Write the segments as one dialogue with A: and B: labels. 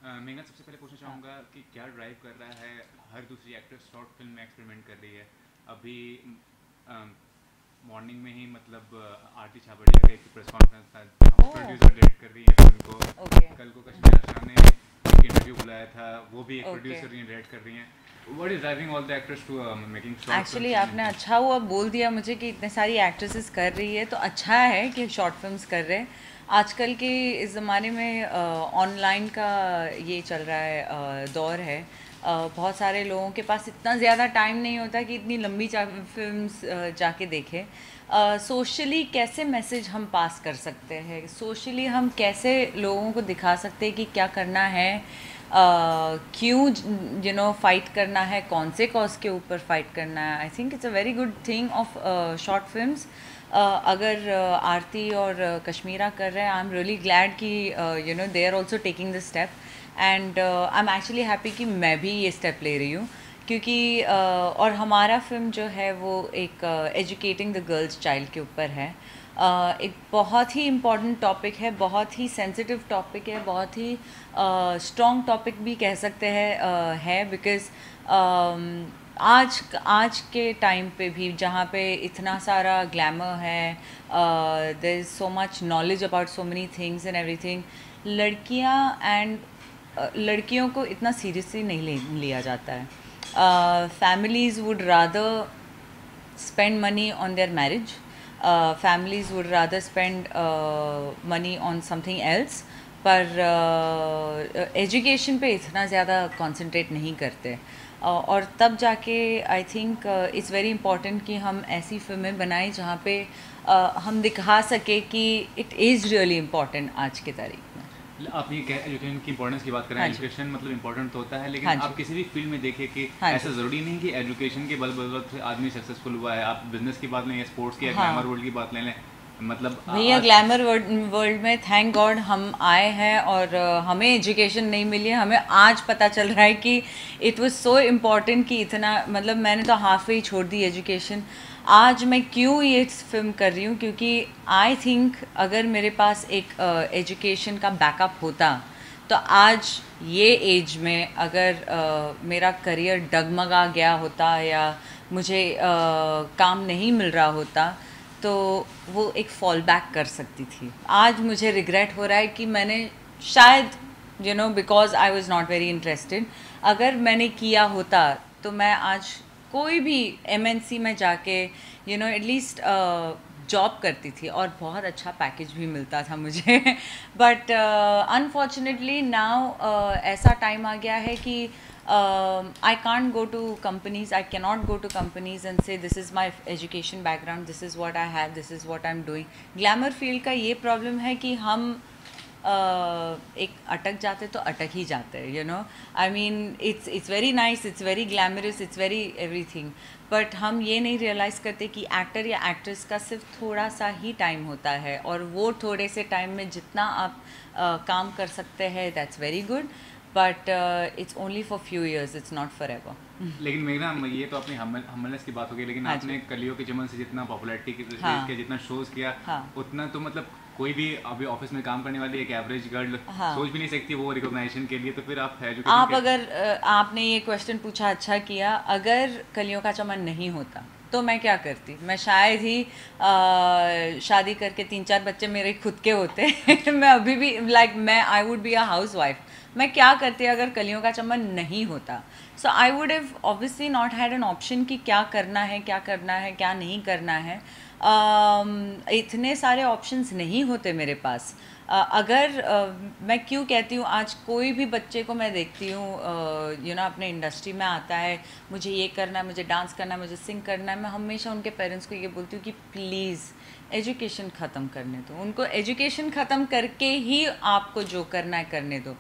A: मेघना, सबसे पहले पूछना चाहूँगा कि क्या ड्राइव कर रहा है हर दूसरी एक्ट्रेस शॉर्ट फिल्म में एक्सपेरिमेंट कर रही है। अभी मॉर्निंग में ही मतलब आरती छाबड़िया का एक प्रेस कॉन्फ्रेंस था जहाँ वो
B: ओह
A: प्रोड्यूसर डायरेक्ट कर रही है फिल्म को।
B: ओके
A: कल को कश्मीरा शाह ने एक इंटरव्यू बुलाया था, वो भी एक
B: ओके।
A: प्रोड्यूसर ही डायरेक्ट कर रही हैं। What is driving all the actors to making short
B: actually
A: films in
B: आपने
A: इंडिया?
B: अच्छा हुआ बोल दिया मुझे कि इतने सारी एक्ट्रेसेस कर रही है, तो अच्छा है कि शॉर्ट फिल्म्स कर रहे हैं। आजकल के इस ज़माने में ऑनलाइन का ये चल रहा है, दौर है। बहुत सारे लोगों के पास इतना ज़्यादा टाइम नहीं होता कि इतनी लंबी फिल्म्स जाके देखें। सोशली कैसे मैसेज हम पास कर सकते हैं, सोशली हम कैसे लोगों को दिखा सकते हैं कि क्या करना है, क्यों फाइट करना है, कौन से कॉज के ऊपर फाइट करना है। I think it's a very good thing of short films. अगर आरती और कश्मीरा कर रहे हैं, आई एम रियली ग्लैड कि they are also taking this step. And I am actually happy कि मैं भी ये स्टेप ले रही हूँ, क्योंकि और हमारा फिल्म जो है वो एक एजुकेटिंग द गर्ल्स चाइल्ड के ऊपर है। एक बहुत ही इम्पॉर्टेंट टॉपिक है, बहुत ही सेंसिटिव टॉपिक है, बहुत ही स्ट्रॉन्ग टॉपिक भी कह सकते हैं है, बिकॉज़ आज आज के टाइम पे भी जहाँ पे इतना सारा ग्लैमर है, there is so much knowledge about so many things and everything, लड़कियाँ एंड लड़कियों को इतना सीरियसली नहीं लिया जाता है। Families would rather spend money on their marriage. Families would rather spend money on something else, पर एजुकेशन पे इतना ज़्यादा कंसंट्रेट नहीं करते। और तब जाके I think it's very important कि हम ऐसी फिल्में बनाएं जहाँ पे हम दिखा सके कि इट इज़ रियली इम्पॉर्टेंट आज की तारीख में।
A: आप ये एजुकेशन की इंपॉर्टेंस की बात कर रहे
B: हाँ
A: हैं।
B: जी,
A: एजुकेशन मतलब इंपॉर्टेंट तो होता है, लेकिन
B: हाँ जी,
A: आप किसी भी फील्ड में देखिए कि
B: हाँ
A: ऐसा
B: जी,
A: ज़रूरी नहीं कि एजुकेशन के बदौलत से आदमी सक्सेसफुल हुआ है। आप बिजनेस की बात लें या स्पोर्ट्स की या ग्लैमर
B: हाँ।
A: वर्ल्ड की बात ले लें, मतलब
B: भैया
A: आज
B: ग्लैमर वर्ल्ड में थैंक गॉड हम आए हैं, और हमें एजुकेशन नहीं मिली है। हमें आज पता चल रहा है कि इट वाज सो इम्पॉर्टेंट कि इतना, मतलब मैंने तो हाफ ही छोड़ दी एजुकेशन। आज मैं क्यों ये फिल्म कर रही हूँ, क्योंकि आई थिंक अगर मेरे पास एक एजुकेशन का बैकअप होता, तो आज ये एज में अगर मेरा करियर डगमगा गया होता या मुझे काम नहीं मिल रहा होता, तो वो एक फॉल बैक कर सकती थी। आज मुझे रिग्रेट हो रहा है कि मैंने शायद because I was not very interested, अगर मैंने किया होता तो मैं आज कोई भी एमएनसी में जाके एटलीस्ट जॉब करती थी और बहुत अच्छा पैकेज भी मिलता था मुझे। बट अनफॉर्चुनेटली नाउ ऐसा टाइम आ गया है कि I can't go to companies, I cannot go to companies and say this is my education background, this is what I have, this is what I'm doing. Glamour field का ये problem है कि हम एक अटक जाते तो अटक ही जाते हैं, I mean it's very nice, it's very glamorous, it's very everything, but हम ये नहीं रियलाइज़ करते कि एक्टर या एक्ट्रेस का सिर्फ थोड़ा सा ही टाइम होता है, और वो थोड़े से टाइम में जितना आप काम कर सकते हैं that's very good, but it's only for few years, it's not for ever.
A: लेकिन मेघना, ये तो अपनी हम्बलनेस की बात हो गई, लेकिन
B: हाँ
A: आपने
B: जी,
A: कलियों के चमन से जितना पॉपुलैरिटी
B: हाँ
A: किया, जितना शोज किया,
B: हाँ
A: उतना तो मतलब कोई भी अभी ऑफिस में काम करने वाली एक एवरेज गर्ल
B: हाँ।
A: सोच भी नहीं सकती वो रिकॉग्नाइजेशन के लिए। तो फिर आप एजुकेशन
B: आप
A: के
B: अगर आपने ये क्वेश्चन पूछा, अच्छा किया। अगर कलियों का चमन नहीं होता तो मैं क्या करती, मैं शायद ही शादी करके 3-4 बच्चे मेरे खुद के होते। मैं अभी भी मैं I would be a housewife. मैं क्या करती अगर कलियों का चमन नहीं होता? So I would have obviously not had an option कि क्या करना है, क्या करना है, क्या नहीं करना है। इतने सारे ऑप्शंस नहीं होते मेरे पास। अगर मैं क्यों कहती हूँ, आज कोई भी बच्चे को मैं देखती हूँ अपने इंडस्ट्री में आता है, मुझे ये करना है, मुझे डांस करना है, मुझे सिंग करना है, मैं हमेशा उनके पेरेंट्स को ये बोलती हूँ कि प्लीज़ एजुकेशन ख़त्म करने दो उनको, एजुकेशन ख़त्म करके ही आपको जो करना है करने दो।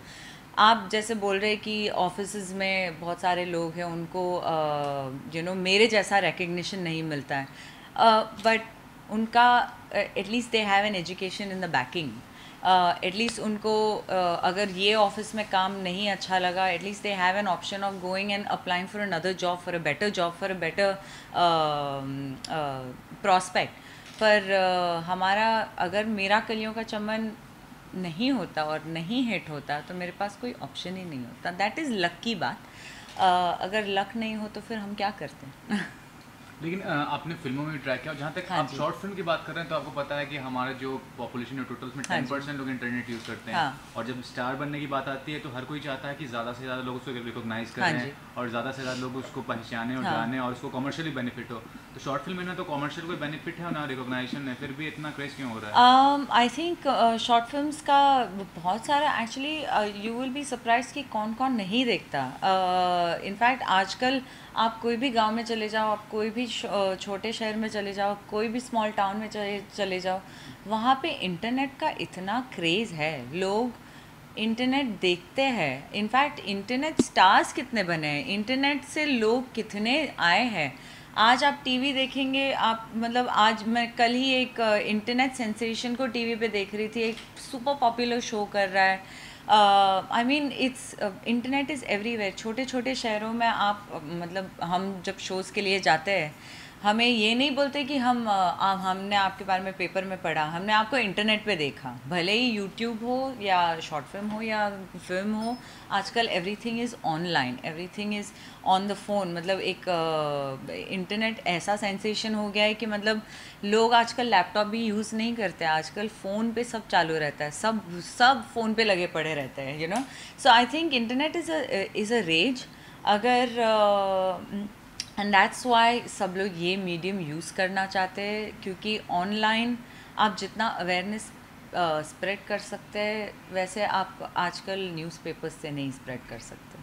B: आप जैसे बोल रहे कि ऑफिसेज में बहुत सारे लोग हैं, उनको मेरे जैसा रिकग्निशन नहीं मिलता है, बट उनका at least they have an education in the banking. At least उनको अगर ये ऑफिस में काम नहीं अच्छा लगा, at least they have an option of going and applying for another job, for a better job, for a better prospect. पर हमारा, अगर मेरा कलियों का चमन नहीं होता और नहीं हिट होता तो मेरे पास कोई ऑप्शन ही नहीं होता. दैट इज़ लक की बात. अगर लक नहीं हो तो फिर हम क्या करते हैं.
A: लेकिन आपने फिल्मों में भी ट्राई किया, और जहाँ तक
B: हाँ
A: आप
B: जी.
A: शॉर्ट फिल्म की बात कर रहे हैं तो आपको पता है कि हमारा जो पॉपुलेशन है टोटल उसमें
B: हाँ
A: 10%
B: जी.
A: लोग इंटरनेट यूज़ करते हैं.
B: हाँ.
A: और जब स्टार बनने की बात आती है तो हर कोई चाहता है कि ज़्यादा से ज़्यादा लोग उसको रिकॉग्नाइज
B: हाँ
A: करें
B: जी.
A: और ज़्यादा से ज़्यादा लोग उसको पहचानें और
B: हाँ.
A: जानें और उसको कमर्शियली बेनिफिट हो. तो शॉर्ट फिल्म में ना तो कमर्शियल कोई बेनिफिट है और ना रिकॉग्नाइजेशन है, फिर भी इतना क्रेज क्यों हो रहा है?
B: आई थिंक शॉर्ट फिल्म्स का बहुत सारा actually you will be surprise कि कौन कौन नहीं देखता. इनफैक्ट आजकल आप कोई भी गांव में चले जाओ, आप कोई भी छोटे शहर में चले जाओ, कोई भी स्मॉल टाउन में चले जाओ, वहाँ पे इंटरनेट का इतना क्रेज़ है. लोग इंटरनेट देखते हैं. इनफैक्ट इंटरनेट स्टार्स कितने बने हैं, इंटरनेट से लोग कितने आए हैं. आज आप टीवी देखेंगे, आप मतलब आज मैं कल ही एक इंटरनेट सेंसेशन को टीवी पे देख रही थी. एक सुपर पॉपुलर शो कर रहा है. I mean it's internet is everywhere. छोटे छोटे शहरों में आप मतलब हम जब शोज़ के लिए जाते हैं, हमें ये नहीं बोलते कि हमने आपके बारे में पेपर में पढ़ा, हमने आपको इंटरनेट पे देखा. भले ही यूट्यूब हो या शॉर्ट फिल्म हो या फिल्म हो, आजकल everything is online, everything is on the phone. मतलब एक इंटरनेट ऐसा सेंसेशन हो गया है कि मतलब लोग आजकल लैपटॉप भी यूज़ नहीं करते, आजकल फ़ोन पे सब चालू रहता है, सब फ़ोन पे लगे पड़े रहते हैं, you know. So I think internet is a rage. अगर एंड दैट्स वाई सब लोग ये मीडियम यूज़ करना चाहते हैं, क्योंकि ऑनलाइन आप जितना अवेयरनेस स्प्रेड कर सकते हैं वैसे आप आजकल न्यूज़पेपर्स से नहीं स्प्रेड कर सकते.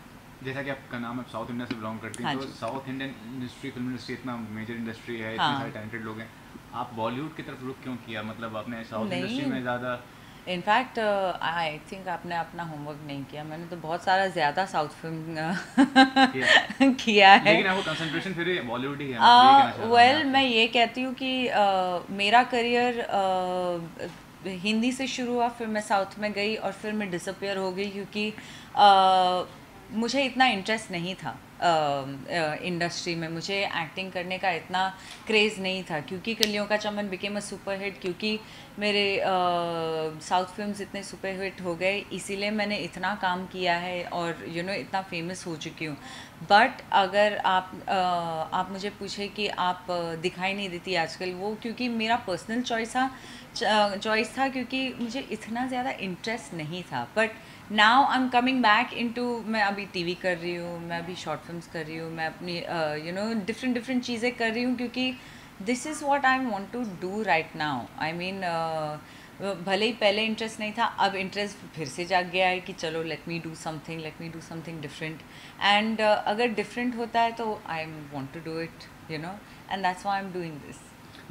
A: जैसा कि आपका नाम है, साउथ इंडिया से बिलोंग करती हैं,
B: हाँ
A: तो
B: जी.
A: South Indian industry, film industry इतना मेजर इंडस्ट्री है, इतने सारे
B: हाँ.
A: टैलेंटेड लोग हैं. आप बॉलीवुड की तरफ रुख क्यों किया? मतलब आपने साउथ इंडस्ट्री
B: नहीं,
A: में ज़्यादा
B: इनफैक्ट आई थिंक आपने अपना होमवर्क नहीं किया. मैंने तो बहुत सारा ज़्यादा साउथ फिल्म
A: किया,
B: किया है.
A: लेकिन आपको कंसंट्रेशन फिर भी बॉलीवुड ही है, मतलब यही कहना चाह रहा हूँ मैं
B: वेल मैं
A: आपसे.
B: ये कहती हूँ कि मेरा करियर हिंदी से शुरू हुआ, फिर मैं साउथ में गई और फिर मैं डिसअपियर हो गई, क्योंकि मुझे इतना इंटरेस्ट नहीं था इंडस्ट्री में. मुझे एक्टिंग करने का इतना क्रेज़ नहीं था, क्योंकि कलियों का चमन बिकेम अ सुपर हिट, क्योंकि मेरे साउथ फिल्म्स इतने सुपर हिट हो गए, इसीलिए मैंने इतना काम किया है और यू नो इतना फेमस हो चुकी हूँ. बट अगर आप मुझे पूछे कि आप दिखाई नहीं देती आजकल, वो क्योंकि मेरा पर्सनल चॉइस था, क्योंकि मुझे इतना ज़्यादा इंटरेस्ट नहीं था. But now I am coming back into, मैं अभी टीवी कर रही हूँ, मैं अभी शॉर्ट फिल्म्स कर रही हूँ, मैं अपनी यू नो डिफरेंट चीज़ें कर रही हूँ, क्योंकि this is what I want to do right now. I mean भले ही पहले इंटरेस्ट नहीं था, अब इंटरेस्ट फिर से जाग गया है कि चलो let me do something different. And अगर डिफरेंट होता है तो I want to do it, you know, and that's why I am doing this.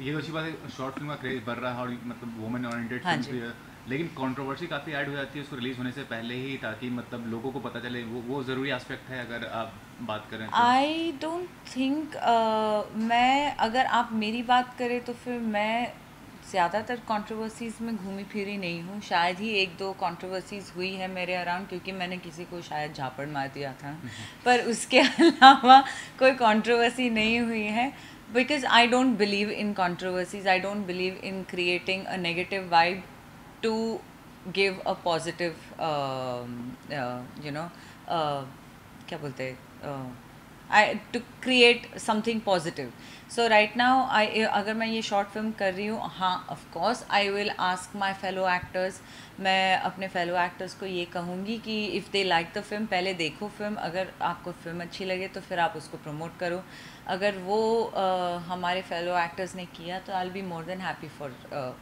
A: ये तो अच्छी बात है, शॉर्ट फिल्म का क्रेज बढ़ रहा है और मतलब वुमेन ओरिएंटेड
B: हाँ
A: फिल्म
B: जी.
A: भी है. लेकिन कंट्रोवर्सी काफ़ी ऐड हो जाती है उसको रिलीज़ होने से पहले ही, ताकि मतलब लोगों को पता चले. वो ज़रूरी एस्पेक्ट है अगर आप बात करें तो.
B: आई डोंट थिंक, मैं अगर आप मेरी बात करें तो फिर मैं ज़्यादातर कंट्रोवर्सीज़ में घूमी फिरी नहीं हूँ. शायद ही एक दो कंट्रोवर्सीज़ हुई है मेरे अराउंड, क्योंकि मैंने किसी को शायद झापड़ मार दिया था, पर उसके अलावा कोई कंट्रोवर्सी नहीं हुई है. Because I don't believe in controversies, I don't believe in creating a negative vibe to give a positive you know क्या बोलते हैं, I to create something positive. So right now I, अगर मैं ये शॉर्ट फिल्म कर रही हूँ, हाँ of course I will ask my fellow actors. मैं अपने फेलो एक्टर्स को ये कहूँगी कि if they like the film, पहले देखो फिल्म, अगर आपको फिल्म अच्छी लगे तो फिर आप उसको प्रमोट करो. अगर वो हमारे फेलो एक्टर्स ने किया तो I will be more than happy for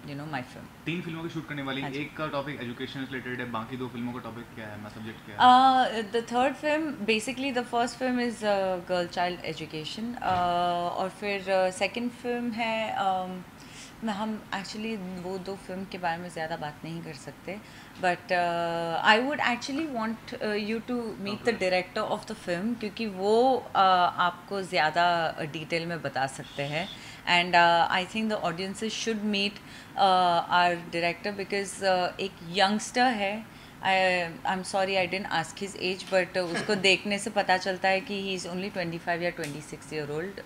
B: you know my film.
A: 3 फिल्मों की शूट करने वाली,
B: हाँ जी.
A: एक का टॉपिक एजुकेशन से रिलेटेड है, बाकी 2 फिल्मों का टॉपिक क्या है, मतलब सब्जेक्ट क्या है?
B: The third film, basically the first film is girl child education, और फिर second film है हम एक्चुअली वो दो फिल्म के बारे में ज़्यादा बात नहीं कर सकते. But I would actually want you to meet the director of the film, क्योंकि वो आपको ज़्यादा डिटेल में बता सकते हैं. And I think the audiences should meet our director, because एक यंगस्टर है, I'm sorry I didn't ask his age, but उसको देखने से पता चलता है कि he is only 25 या 26-year-old.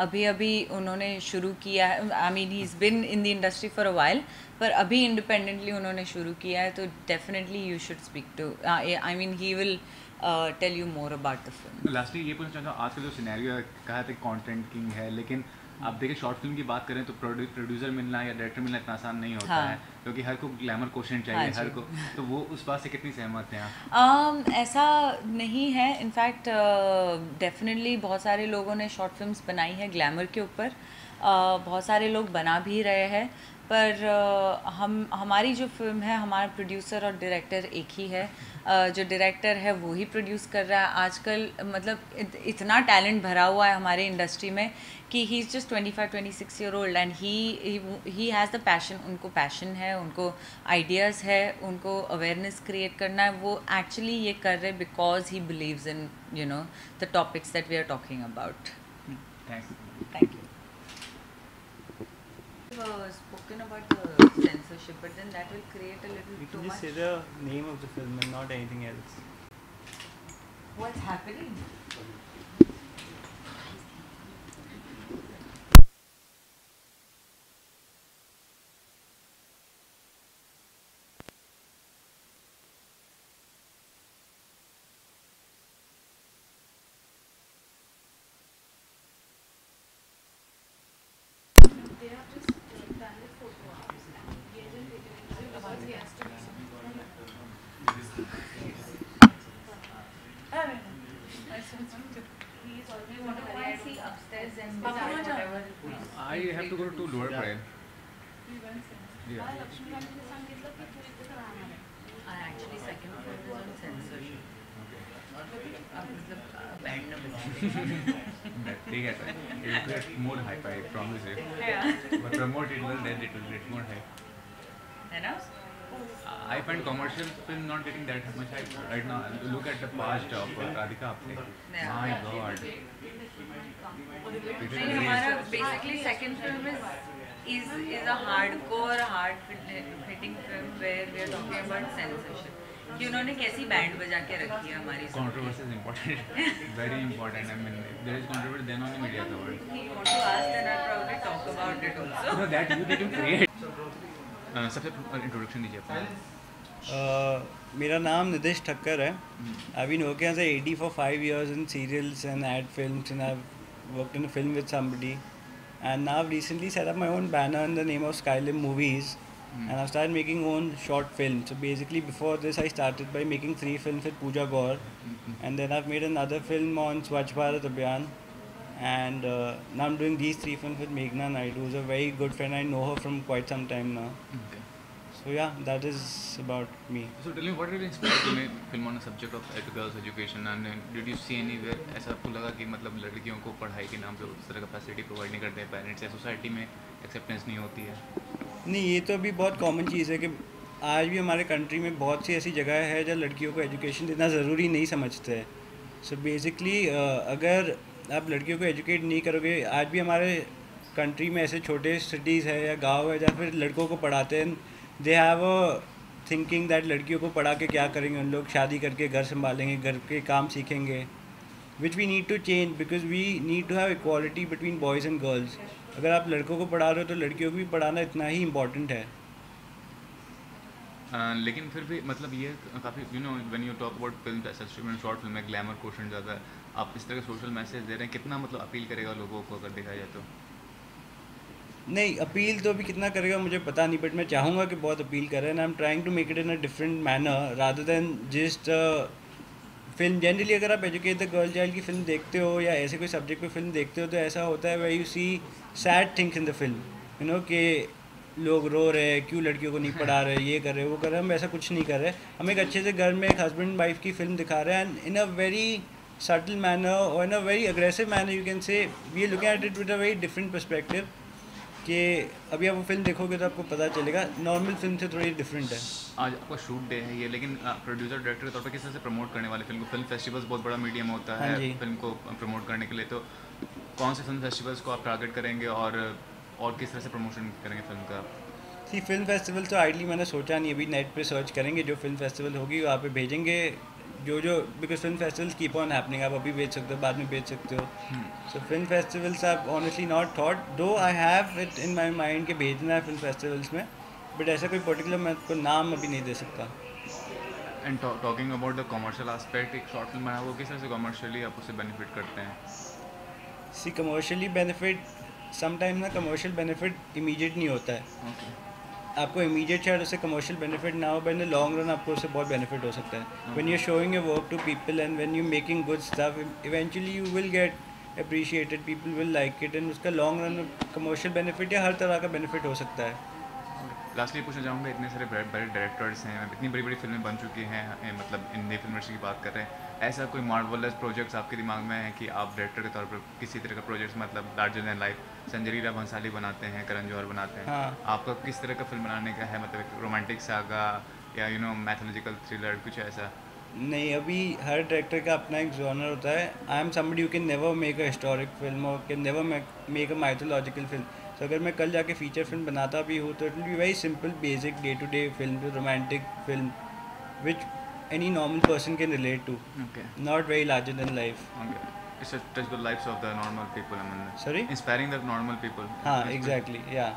B: अभी अभी उन्होंने शुरू किया है. I mean he's been in the industry for a while, पर अभी independently उन्होंने शुरू किया है, तो definitely you should speak to. I mean he will tell you more about the film.
A: Lastly ये पूछना चाहता हूँ, आजकल जो सिनेरियो है, कहा था कंटेंट किंग है, लेकिन आप देखिए शॉर्ट फिल्म की बात करें तो प्रोड्यूसर मिलना या डायरेक्टर मिलना इतना आसान नहीं होता
B: हाँ.
A: है, क्योंकि हर को ग्लैमर क्वेश्चन चाहिए,
B: हाँ
A: हर
B: जी.
A: को. तो वो उस बात से कितनी सहमत हैं आप?
B: ऐसा नहीं है. इनफैक्ट डेफिनेटली बहुत सारे लोगों ने शॉर्ट फिल्म्स बनाई है ग्लैमर के ऊपर. बहुत सारे लोग बना भी रहे हैं, पर हमारी जो फिल्म है, हमारा प्रोड्यूसर और डायरेक्टर एक ही है. जो डायरेक्टर है वो ही प्रोड्यूस कर रहा है आजकल. मतलब इतना टैलेंट भरा हुआ है हमारे इंडस्ट्री में कि he is just 25-26-year-old and he has the passion. उनको पैशन है, उनको आइडियाज़ है, उनको अवेयरनेस क्रिएट करना है. वो एक्चुअली ये कर रहे because he believes in the topics that we are talking about. Thank you. Spoken about the censorship, but then that will create a little
C: You
B: too
C: can just
B: much.
C: say the name of the film and not anything else.
B: What's happening?
D: They have just done the photo ops and he hasn't taken it because he has to be he is always
B: Want to go and see upstairs and
D: Papa,
B: whatever.
A: I have to go to lower parade. Yeah.
D: मला लक्ष्मीकांतने सांगितलं की तू इथे राहणार आहे.
B: Actually, second film is on censorship. मतलब band न बजा.
A: ठीक है sir, it will get more hype, I promise you.
B: Yeah.
A: But promote it well, then it will get more hype.
B: है ना?
A: I find commercial film not getting that much hype right now. Look at the past of Radhika Apte.
B: Yeah.
A: My God. It is
B: नहीं, हमारा basically second film is a hardcore, hard-hitting film where we are talking about censorship. कि उन्होंने कैसी band बजा के रखी है हमारी.
A: Controversy is important, very important. I mean, if there is controversy, then only media covered.
B: If you want to ask, then I'll probably talk about it also.
A: No, that you didn't create. सबसे introduction दीजिए अपना.
C: मेरा नाम निदेश ठक्कर है. I've been working as a AD for 5 years in serials and ad films, and I've worked in a film with somebody, and now I've recently set up my own banner in the name of Skylim Movies, and I've started making own short films. So basically before this I started by making 3 films with Pooja Gaur, and then I've made another film on Swachh Bharat Abhiyan, and now I'm doing these 3 films with Meghna Naidu, who's a very good friend. I know her from quite some time now.
A: Okay.
C: So yeah, that is about me.
A: So tell me, what really inspired you to make film on a subject of girls' education, and did you see anywhere ऐसा आपको लगा कि मतलब लड़कियों को पढ़ाई के नाम पे उस तरह का फैसिलिटी प्रोवाइड नहीं करते हैं पेरेंट्स, या सोसाइटी में एक्सेप्टेंस नहीं होती है?
C: नहीं, ये तो अभी बहुत कॉमन चीज़ है कि आज भी हमारे कंट्री में बहुत सी ऐसी जगह है जहाँ लड़कियों को एजुकेशन देना ज़रूरी नहीं समझते हैं. सो बेसिकली अगर आप लड़कियों को एजुकेट नहीं करोगे, आज भी हमारे कंट्री में ऐसे छोटे सिटीज़ है या गांव है जहाँ फिर लड़कों को पढ़ाते हैं. They have a thinking that लड़कियों को पढ़ा के क्या करेंगे, उन लोग शादी करके घर संभालेंगे, घर के काम सीखेंगे, which we need to change because we need to have equality between boys and girls. अगर आप लड़कों को पढ़ा रहे हो तो लड़कियों को भी पढ़ाना इतना ही इम्पॉर्टेंट है.
A: लेकिन फिर भी मतलब ये काफ़ी when you talk about film as short film में ग्लैमर क्वेश्चन ज़्यादा है, आप इस तरह का सोशल मैसेज दे रहे हैं, कितना मतलब अपील करेगा लोगों को अगर देखा जाए तो?
C: नहीं, अपील तो अभी कितना करेगा मुझे पता नहीं, बट मैं चाहूँगा कि बहुत अपील करें. And I am trying to make it in a different manner rather than just film. Generally अगर आप एजुकेट द गर्ल चाइल्ड की फिल्म देखते हो या ऐसे कोई सब्जेक्ट पे फिल्म देखते हो तो ऐसा होता है where you see sad things in the film, कि लोग रो रहे हैं, क्यों लड़कियों को नहीं पढ़ा रहे, ये कर रहे वो कर रहे. हम ऐसा कुछ नहीं कर रहे. हम एक अच्छे से घर में एक हस्बैंड वाइफ की फिल्म दिखा रहे हैं, and in a very subtle manner और in a very aggressive manner you can say we are looking at it with a very different perspective. कि अभी आप वो फिल्म देखोगे तो आपको पता चलेगा नॉर्मल फिल्म से थोड़ी डिफरेंट है.
A: आज आपका शूट डे है ये, लेकिन प्रोड्यूसर डायरेक्टर के तौर पर किस तरह से प्रमोट करने वाले फिल्म को? फिल्म फेस्टिवल्स बहुत बड़ा मीडियम होता है
C: हाँ जी.
A: फिल्म को प्रमोट करने के लिए, तो कौन से फिल्म फेस्टिवल्स को आप टारगेट करेंगे और किस तरह से प्रमोशन करेंगे फिल्म का?
C: सी फिल्म फेस्टिवल तो आइडली मैंने सोचा नहीं, अभी नेट पे सर्च करेंगे, जो फिल्म फेस्टिवल होगी वहाँ पे भेजेंगे जो because film festivals keep on happening, आप अभी भेज सकते हो, बाद में भेज सकते हो। So film festivals I honestly not thought, though I have it in my mind कि भेजना है फिल्म फेस्टिवल्स में, बट ऐसा कोई पर्टिकुलर मैं आपको नाम अभी नहीं दे सकता।
A: And talking about the commercial aspect, एक शॉर्ट फिल्म बनाया वो किस तरह से कमर्शियली आप उससे बेनिफिट करते हैं?
C: सी कमर्शियली बेनिफिट, समटाइम्स ना कमर्शियल बेनिफिट इमीडिएट नहीं होता है,
A: ओके
C: आपको इमीडिएट शायद उससे कमर्शियल बेनिफिट ना हो, but in the long run आपको उससे बहुत बेनिफिट हो सकता है। When you showing your work to people and when you making good stuff, eventually you will get appreciated, people will like it, and उसका long run में commercial benefit या हर तरह का बेनिफिट हो सकता है।
A: लास्टली पूछना चाहूँगा, इतने सारे बड़े बड़े डायरेक्टर्स हैं, इतनी बड़ी बड़ी फिल्में बन चुकी हैं, मतलब इंडियन फिल्म इंडस्ट्री की बात कर रहे हैं, ऐसा कोई मार्वलस प्रोजेक्ट्स आपके दिमाग में है कि आप डायरेक्टर के तौर पर किसी तरह का प्रोजेक्ट्स, मतलब larger than life, Sanjay Leela Bhansali बनाते हैं, करण जौहर बनाते हैं,
C: हाँ।
A: आपका किस तरह का फिल्म बनाने का है? मतलब एक रोमांटिक सागा या मैथोलॉजिकल थ्रिलर, कुछ ऐसा?
C: नहीं, अभी हर डायरेक्टर का अपना एक जॉनर होता है। I am somebody you can never make a historic film और can never make a mythological film. तो अगर मैं कल जाके फीचर फिल्म बनाता भी हूँ तो it will be very simple basic day to day film, romantic film which any normal person can relate to,
A: okay
C: not very larger than life.
A: Okay, it's touch the lives of the normal people, I mean
C: Sorry?
A: Inspiring the normal people.
C: हाँ exactly, yeah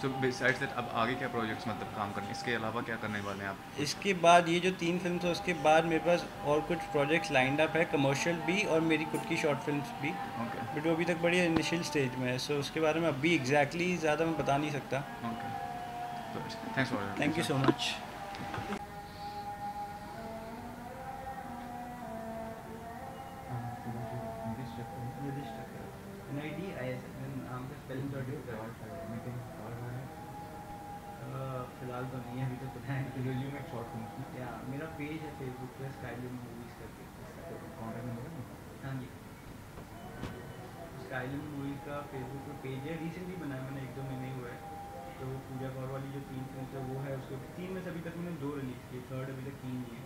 A: so besides that अब आगे क्या projects मतलब काम करने, इसके अलावा क्या करने वाले हैं आप?
C: इसके बाद ये जो 3 फिल्म है उसके बाद मेरे पास और कुछ प्रोजेक्ट्स लाइंड अप है, कमर्शियल भी और मेरी खुद की शॉर्ट फिल्म्स भी,
A: ओके
C: बट वो अभी तक बड़ी इनिशियल स्टेज में है, सो उसके बारे में अभी एग्जैक्टली ज़्यादा मैं बता नहीं सकता।
A: ओके, तो thanks for
C: thank you so much. फिलहाल तो नहीं है, अभी तो पता है या मेरा पेज है फेसबुक पे स्काईलिन मूवीज़ करके, हाँ जी स्काईलिन मूवीज़ का फेसबुक पे पेज है, रिसेंटली बनाया मैंने, 1-2 महीने हुआ है। तो पूजा गौर वाली जो 3 फिल्म है वो है, उसके 3 में से अभी तक मैंने 2 रिलीज़ किए, थर्ड अभी तक की नहीं है।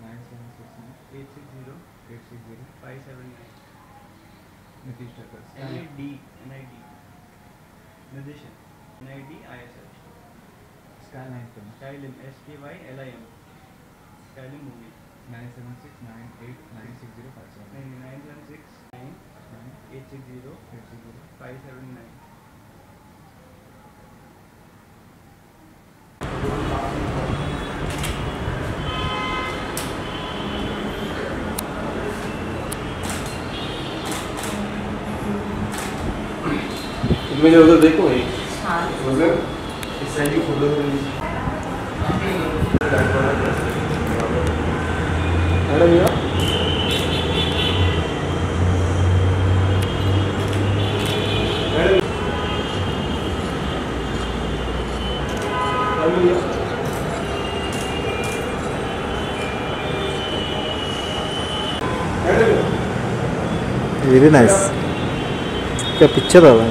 C: 9769
A: नीतीश ठक्कर,
C: NID निर्देशन NID ISH
A: skyline film,
C: skyline SKYLIM skyline movie
A: 9169896057
C: 9169860579।
E: मैं उधर देखो भाई,
B: हाँ
E: उधर इस साइड की फोटो अरे भैया
F: वेरी नाइस। क्या पिक्चर आ रहा है?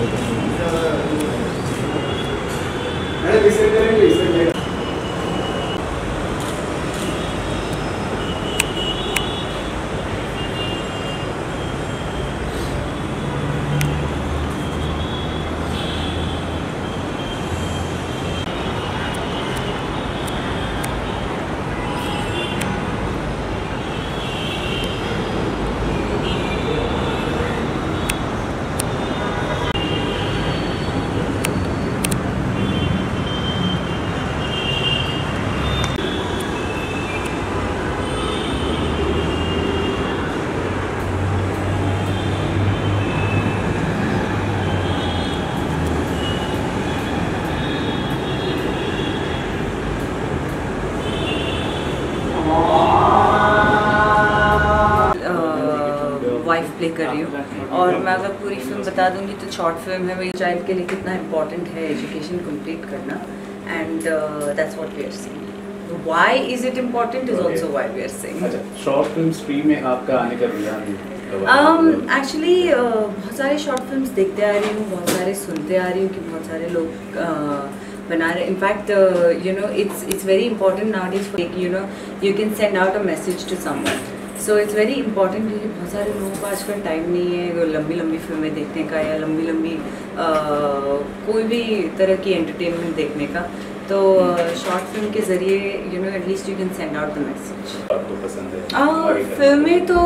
B: वाइफ प्ले कर रही हूँ, और मैं अगर पूरी फिल्म बता दूंगी तो शॉर्ट फिल्म है, मेरी चाइल्ड के लिए कितना इम्पोर्टेंट है एजुकेशन कंप्लीट करना, and that's what we are seeing. Why is it important is also why we are seeing.
E: अच्छा, शॉर्ट फिल्म स्ट्रीम में आपका आने का रुझान
B: एक्चुअली बहुत सारे शॉर्ट फिल्म्स देखते आ रही हूँ, बहुत सारे सुनते आ रही हूँ कि बहुत सारे लोग बना रहे। In fact it's very important nowadays, you can send out a message to someone, so it's very important क्योंकि बहुत सारे लोगों को आजकल टाइम नहीं है लंबी लंबी फिल्में देखने का या लंबी लंबी कोई भी तरह की एंटरटेनमेंट देखने का। तो शॉर्ट फिल्म के ज़रिए you know at least you can send out the message.
E: आपको पसंद है?
B: फिल्में तो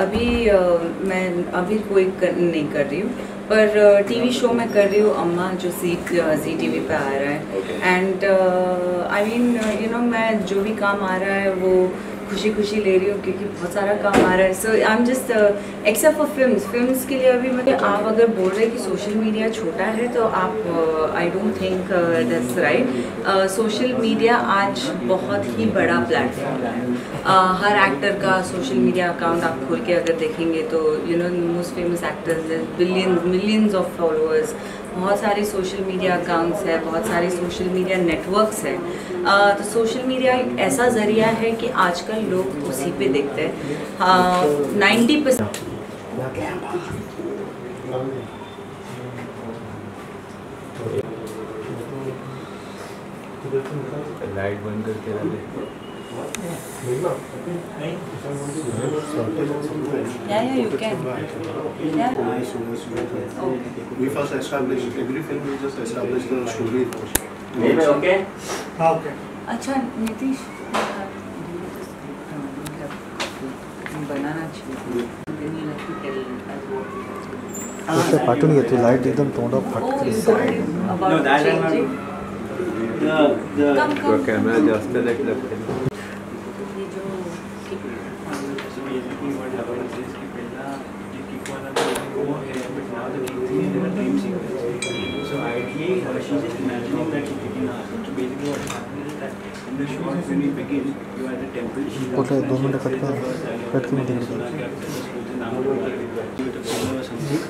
B: अभी मैं अभी कोई नहीं कर रही हूँ, पर टीवी शो मैं कर रही हूँ अम्मा, जो जी टीवी पे आ रहा है। And I mean you know मैं जो भी काम आ रहा है वो खुशी खुशी ले रही हूँ क्योंकि बहुत सारा काम आ रहा है। So I am just except for films के लिए अभी मतलब आप अगर बोल रहे हैं कि सोशल मीडिया छोटा है तो आप I don't think that's right. Social media आज बहुत ही बड़ा प्लेटफॉर्म है। हर एक्टर का सोशल मीडिया अकाउंट आप खोल के अगर देखेंगे तो you know most famous actors millions of followers, बहुत सारे सोशल मीडिया अकाउंट्स है, बहुत सारे सोशल मीडिया नेटवर्क्स हैं। तो सोशल मीडिया एक ऐसा ज़रिया है कि आजकल लोग उसी पे देखते हैं। 90%
E: लाइट बंद करके रखे।
B: yeah you can yeah
G: We first establish every film. We just establish the story first.
E: Okay
B: अच्छा नीतीश बनाना चाहिए।
F: उससे फाटून घेतो लाईट एकदम तोंडावर फाटते
C: No, that is not-
B: changing
C: the
E: camera जास्त लाईट लागते.
B: ये जो
C: So basically what happens is कि पहला ये kick वाला तो वो है, but now the kick is in a dream sequence. So ideally she's just imagining that she's kicking her. So basically what happens is that in the short when you begin, you are at the temple. She's
F: कुठे
C: outside,
F: 2 मिनिटं
C: she
F: cut
C: says
F: कर
C: the first
F: cut
C: dialogue,
F: करून
C: सुना
F: तिकडे
C: के आपसे the school से नाम बोला, give it a follow or something.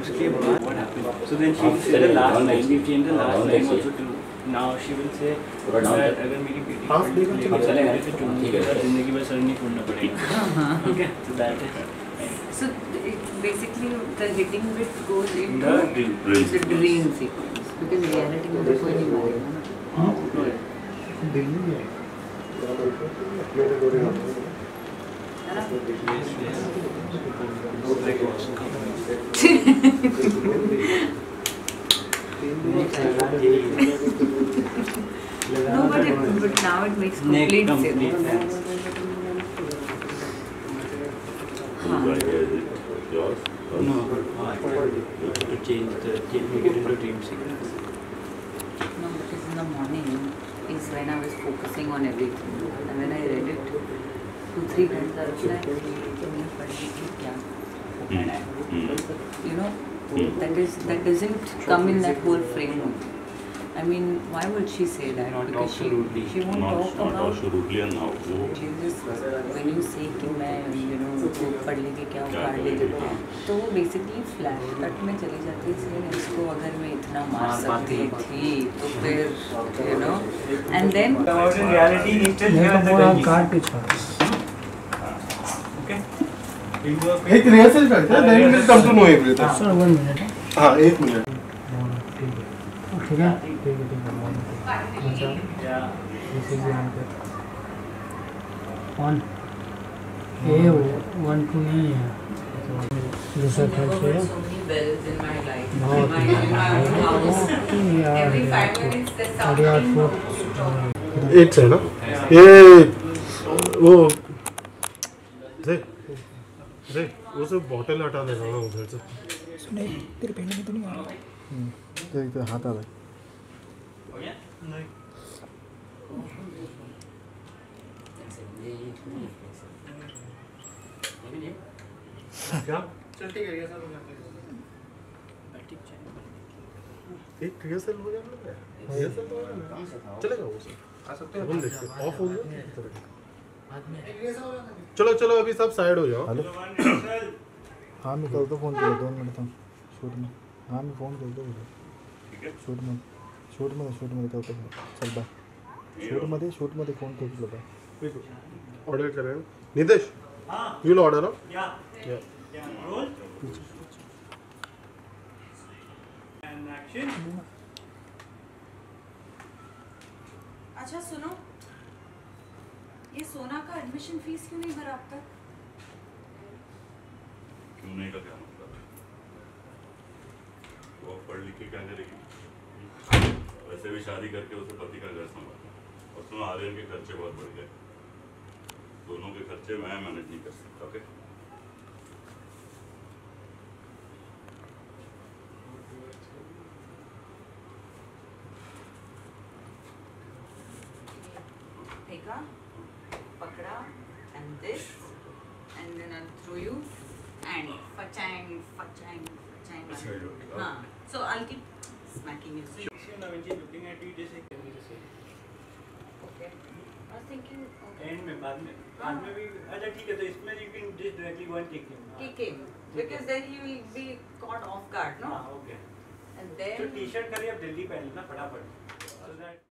C: उसके बाद what happens? So then she will say the last line. We change the last line also to now she will say that अगर मेरी बेटी को चलेगा तो चुम्बी के साथ जिंदगी भर सर नहीं फोड़ना पड़ेगा. Okay, so that is.
B: so basically the hitting bit goes into
C: The dream.
B: the dream sequence because reality में तो कोई नहीं मारेगा ना। No, but now it makes complete sense.
C: No, to change make it into dream sequence.
B: No, because in the morning is when I was focusing on everything, and when I read it 2-3 times, I was like, "तुमने पढ़ी थी क्या?" You know, that doesn't come in that whole framework. I mean, why would she say that?
C: Not
B: Because
C: talk so rudely.
B: she won't talk about.
H: absolutely and now.
B: She just when you say कि मैं you know वो पढ़ लेके क्या उखाड़ लेगी, तो वो basically फ्लैश कट में चली जाती है। इसलिए इसको अगर मैं इतना मार सकती थी तो फिर you know and then
C: In reality, he still has the gun. Okay.
G: एक रिहर्सल करते हैं, then we'll come to know everything.
F: Sir 1 minute
G: हाँ, 1 मिनट.
F: ठीक है अच्छा
C: Yeah.
F: दिस इज ध्यान पे 1 ए 1 2 नहीं है दूसरा ख्याल से
B: so many bells in my life,
F: बहुत
B: in my own house.
F: यार
B: Every 5 minutes there's
F: साढ़े आठ
B: something.
F: फुट
G: 8 से ना ये वो देख वो सब बॉटल हटा देना ना उधर से.
F: सुने तेरे पहले में तो नहीं आ रहा देख तो हाथ आ रहा
G: क्या? चल ठीक है, ये सब एक रिहर्सल हो जाएगा. रिहर्सल तो होगा ना, चलेगा वो सब. आ सकते हैं हम देखते हैं. ऑफ हो गया. चलो चलो अभी सब साइड हो जाओ.
F: हेलो हाँ मैं करतो फोन केला 2 मिनिट थांब शूट में हाँ मी फोन करतो शूट मध्ये करतो चल बाय शूट मध्ये फोन केला बाय
G: ऑर्डर करें. Nitesh you will order.
C: Yeah. Roll. And action.
B: अच्छा सुनो, ये सोना का एडमिशन फीस क्यों नहीं भरा अब तक?
H: क्यों नहीं का क्या मतलब है? वो पढ़ लिख के क्या करेगी? वैसे भी शादी करके उसे पति का घर संभाला और सुनो आर्यन के खर्चे बहुत बढ़ गए। दोनों के खर्चे मैं मैनेज नहीं कर सकता। ओके
B: देखा, पकड़ा, and this, and then I'll throw you, and fachang. हाँ, so I'll keep smacking you. So
C: looking at you जैसे
B: okay. I was thinking. Okay.
C: And में बाद में भी अच्छा ठीक है तो इसमें you can just directly go and kick him.
B: Kick him, because then he will be caught off guard, no?
C: हाँ ओके
B: And then.
C: तो टी-शर्ट करिए अब जल्दी पहन लेना फटाफट so that